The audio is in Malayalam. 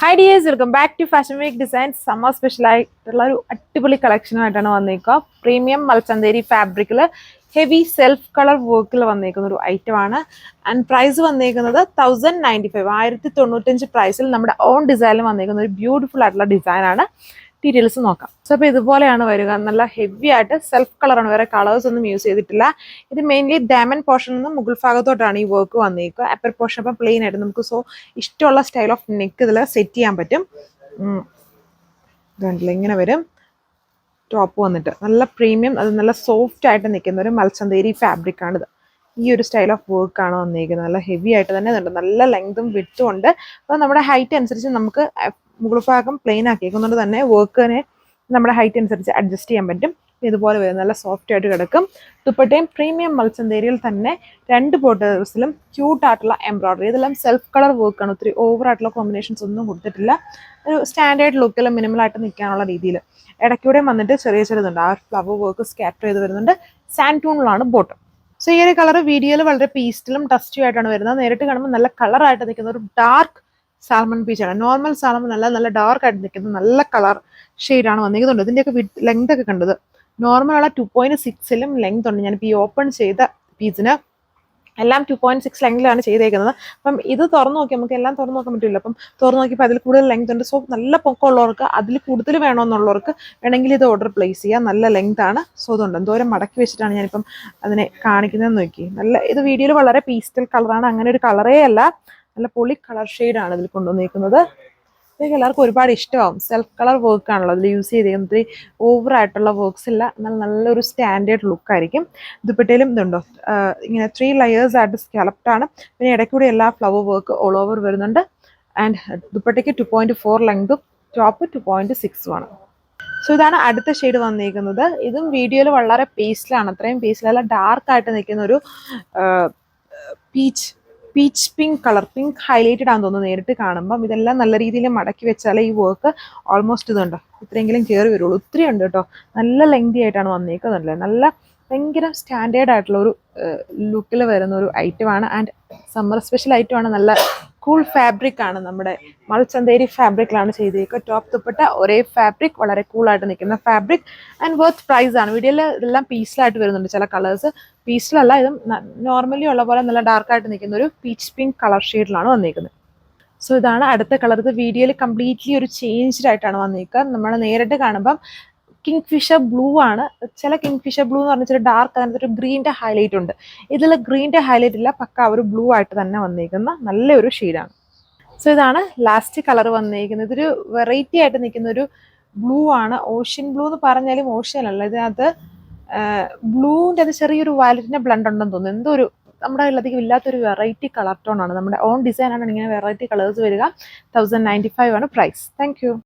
Hi dears, welcome back to fashion week designs. Summer special ആയിട്ടുള്ള ഒരു അടിപൊളി കളക്ഷനുമായിട്ടാണ് വന്നേക്കുക. പ്രീമിയം മൽച്ചന്തേരി ഫാബ്രിക്കിൽ ഹെവി സെൽഫ് കളർ വർക്കിൽ വന്നേക്കുന്ന ഒരു ഐറ്റം ആണ്. ആൻഡ് പ്രൈസ് വന്നേക്കുന്നത് 1095, 1095 പ്രൈസിൽ നമ്മുടെ ഓൺ ഡിസൈനിൽ വന്നേക്കുന്ന ഒരു ബ്യൂട്ടിഫുൾ ആയിട്ടുള്ള ഡിസൈനാണ്. ഡീറ്റെയിൽസ് നോക്കാം. സോ അപ്പോൾ ഇതുപോലെയാണ് വരിക. നല്ല ഹെവി ആയിട്ട് സെൽഫ് കളറാണ്, വേറെ കളേഴ്സ് ഒന്നും യൂസ് ചെയ്തിട്ടില്ല. ഇത് മെയിൻലി ഡയമണ്ട് പോർഷനിൽ നിന്ന് മുകൾ ഭാഗത്തോട്ടാണ് ഈ വർക്ക് വന്നേക്കുക. അപ്പർ പോർഷൻ അപ്പം പ്ലെയിൻ ആയിട്ട് നമുക്ക് ഇഷ്ടമുള്ള സ്റ്റൈൽ ഓഫ് നെക്ക് ഇതിൽ സെറ്റ് ചെയ്യാൻ പറ്റും. ഇതുണ്ടല്ലോ, ഇങ്ങനെ വരും. ടോപ്പ് വന്നിട്ട് നല്ല പ്രീമിയം, അത് നല്ല സോഫ്റ്റ് ആയിട്ട് നിൽക്കുന്ന ഒരു മൽച്ചന്തേരി ഫാബ്രിക് ആണിത്. ഈ ഒരു സ്റ്റൈൽ ഓഫ് വർക്കാണ് വന്നിരിക്കുന്നത്. നല്ല ഹെവി ആയിട്ട് തന്നെ ഉണ്ട്, നല്ല ലെങ്തും വിഡ്ത്തും ഉണ്ട്. അപ്പോൾ നമ്മുടെ ഹൈറ്റ് അനുസരിച്ച് നമുക്ക് മുകൾ ഭാഗം പ്ലെയിൻ ആക്കിയേക്കുന്നതുകൊണ്ട് തന്നെ വർക്കിനെ നമ്മുടെ ഹൈറ്റ് അനുസരിച്ച് അഡ്ജസ്റ്റ് ചെയ്യാൻ പറ്റും. ഇതുപോലെ വരും, നല്ല സോഫ്റ്റ് ആയിട്ട് കിടക്കും. ദുപ്പട്ടയും പ്രീമിയം മൽച്ചന്തേരിയിൽ തന്നെ 2 ബോർഡേഴ്സിലും ക്യൂട്ടായിട്ടുള്ള എംബ്രോയിഡറി. ഇതെല്ലാം സെൽഫ് കളർ വർക്കാണ്. ഒത്തിരി ഓവർ ആയിട്ടുള്ള കോമ്പിനേഷൻസ് ഒന്നും കൊടുത്തിട്ടില്ല. ഒരു സ്റ്റാൻഡേർഡ് ലുക്കിൽ മിനിമലായിട്ട് നിൽക്കാനുള്ള രീതിയിൽ ഇടയ്ക്കൂടെ വന്നിട്ട് ചെറിയ ചെറുതുണ്ട്. ആ ഫ്ലവർ വർക്ക് സ്കാറ്റർ ചെയ്ത് വരുന്നുണ്ട്. Sand ടൂണിലാണ് bottom. സോ ഈ ഒരു കളർ വീഡിയോയിൽ വളരെ പീസ്റ്റിലും ഡസ്റ്റിയും ആയിട്ടാണ് വരുന്നത്. നേരിട്ട് കാണുമ്പോൾ നല്ല കളറായിട്ട് നിൽക്കുന്ന ഒരു ഡാർക്ക് സാൽമൺ പീച്ചാണ്. നോർമൽ സാൽമൺ അല്ല, നല്ല ഡാർക്ക് ആയിട്ട് നിൽക്കുന്ന നല്ല കളർ ഷെയ്ഡാണ് വന്നിരിക്കുന്നുണ്ട്. ഇതിൻ്റെയൊക്കെ ലെങ്ത് ഒക്കെ കണ്ടത് നോർമലുള്ള 2.6 ലെങ്ത് ഉണ്ട്. ഞാനിപ്പോൾ ഈ ഓപ്പൺ ചെയ്ത പീസിന് എല്ലാം 2.6 ലെങ്തിലാണ് ചെയ്തേക്കുന്നത്. അപ്പം ഇത് തുറന്നു നോക്കി, നമുക്ക് എല്ലാം തുറന്നു നോക്കാൻ പറ്റില്ല. അപ്പം തുറന്നു നോക്കിയപ്പോൾ അതിൽ കൂടുതൽ ലെങ്ത് ഉണ്ട്. സോ നല്ല പൊക്കമുള്ളവർക്ക്, അതിൽ കൂടുതൽ വേണമെന്നുള്ളവർക്ക് വേണമെങ്കിൽ ഇത് ഓർഡർ പ്ലേസ് ചെയ്യാം. നല്ല ലെങ്ത് ആണ്. സോ അതുകൊണ്ട് എന്തോരം മടക്കി വെച്ചിട്ടാണ് ഞാനിപ്പം അതിനെ കാണിക്കുന്നതെന്ന് നോക്കി. നല്ല ഇത് വീഡിയോയിൽ വളരെ പീസ്റ്റൽ കളറാണ്. അങ്ങനെ ഒരു കളറേ അല്ല, നല്ല പൊളി കളർ ഷെയ്ഡാണ് ഇതിൽ കൊണ്ടുവന്നിരിക്കുന്നത്. ഇതൊക്കെ എല്ലാവർക്കും ഒരുപാട് ഇഷ്ടമാവും. സെൽഫ് കളർ വർക്ക് ആണല്ലോ അതിൽ യൂസ് ചെയ്തിരിക്കുന്നത്. ഓവറായിട്ടുള്ള വർക്ക്സ് ഇല്ല, എന്നാൽ നല്ലൊരു സ്റ്റാൻഡേർഡ് ലുക്കായിരിക്കും. ദുപ്പട്ടയിലും ഇതുണ്ടോ, ഇങ്ങനെ 3 ലെയേഴ്സ് ആയിട്ട് സ്കാലപ്ഡ് ആണ്. പിന്നെ ഇടയ്ക്കൂടെ എല്ലാ ഫ്ലവർ വർക്ക് ഓൾ ഓവർ വരുന്നുണ്ട്. ആൻഡ് ദുപ്പട്ടയ്ക്ക് 2.4 ലെങ്തും ടോപ്പ് 2.6 ആണ്. സോ ഇതാണ് അടുത്ത ഷെയ്ഡ് വന്നിരിക്കുന്നത്. ഇതും വീഡിയോയിൽ വളരെ പേസ്റ്റിലാണ്, അത്രയും പേസ്റ്റിലല്ല, ഡാർക്കായിട്ട് നിൽക്കുന്ന ഒരു peach pink colour, pink highlighted ആണെന്ന് തോന്നുന്നു നേരിട്ട് കാണുമ്പം. ഇതെല്ലാം നല്ല രീതിയിൽ മടക്കി വെച്ചാൽ ഈ വർക്ക് ഓൾമോസ്റ്റ് ഇതുണ്ടോ ഇത്രയെങ്കിലും കയറി വരുള്ളൂ. ഒത്തിരി ഉണ്ട് കേട്ടോ. നല്ല ലെങ്തി ആയിട്ടാണ് വന്നിരിക്കുന്നത്. നല്ല ഭയങ്കര സ്റ്റാൻഡേർഡ് ആയിട്ടുള്ള ഒരു ലുക്കിൽ വരുന്ന ഒരു ഐറ്റമാണ്. ആൻഡ് സമ്മർ സ്പെഷ്യൽ ഐറ്റമാണ്. നല്ല കൂൾ ഫാബ്രിക് ആണ്. നമ്മുടെ മൽച്ചന്തേരി ഫാബ്രിക്കിലാണ് ചെയ്തേക്കുക. ടോപ്പ് ദുപ്പട്ട ഒരേ ഫാബ്രിക്, വളരെ കൂളായിട്ട് നിൽക്കുന്ന ഫാബ്രിക്. ആൻഡ് വർത്ത് പ്രൈസ് ആണ്. വീഡിയോയിൽ ഇതെല്ലാം പീസിലായിട്ട് വരുന്നുണ്ട്. ചില കളേഴ്സ് പീസിലല്ല, ഇതും നോർമലി ഉള്ള പോലെ നല്ല ഡാർക്കായിട്ട് നിൽക്കുന്ന ഒരു പീച്ച് പിങ്ക് കളർ ഷെയ്ഡിലാണ് വന്നിരിക്കുന്നത്. സോ ഇതാണ് അടുത്ത കളർ. ഇത് വീഡിയോയിൽ കംപ്ലീറ്റ്ലി ഒരു ചേഞ്ച്ഡ് ആയിട്ടാണ് വന്നിരിക്കുക. നമ്മൾ നേരിട്ട് കാണുമ്പം കിങ് ഫിഷർ ബ്ലൂ ആണ്. ചില കിങ് ഫിഷർ ബ്ലൂ എന്ന് പറഞ്ഞാൽ ഡാർക്ക്, അതിനകത്ത് ഒരു ഗ്രീൻ്റെ ഹൈലൈറ്റ് ഉണ്ട്. ഇതിൽ ഗ്രീൻ്റെ ഹൈലൈറ്റ് ഇല്ല, പക്ക ഒരു ബ്ലൂ ആയിട്ട് തന്നെ വന്നിരിക്കുന്ന നല്ലൊരു ഷെയ്ഡാണ്. സോ ഇതാണ് ലാസ്റ്റ് കളർ വന്നിരിക്കുന്നത്. ഇതൊരു വെറൈറ്റി ആയിട്ട് നിൽക്കുന്ന ഒരു ബ്ലൂ ആണ്. ഓഷ്യൻ ബ്ലൂ എന്ന് പറഞ്ഞാലും ഓഷ്യൻ അല്ല, ഇതിനകത്ത് ബ്ലൂവിൻ്റെ അത് ചെറിയൊരു വയലറ്റിൻ്റെ ബ്ലണ്ട് ഉണ്ടെന്ന് തോന്നുന്നു. എന്തോ ഒരു നമ്മുടെ അധികം ഇല്ലാത്തൊരു വെറൈറ്റി കളർ ടോൺ ആണ്. നമ്മുടെ ഓൺ ഡിസൈനാണ് ഇങ്ങനെ വെറൈറ്റി കളേഴ്സ് വരിക. 1095 ആണ് പ്രൈസ്. Thank you.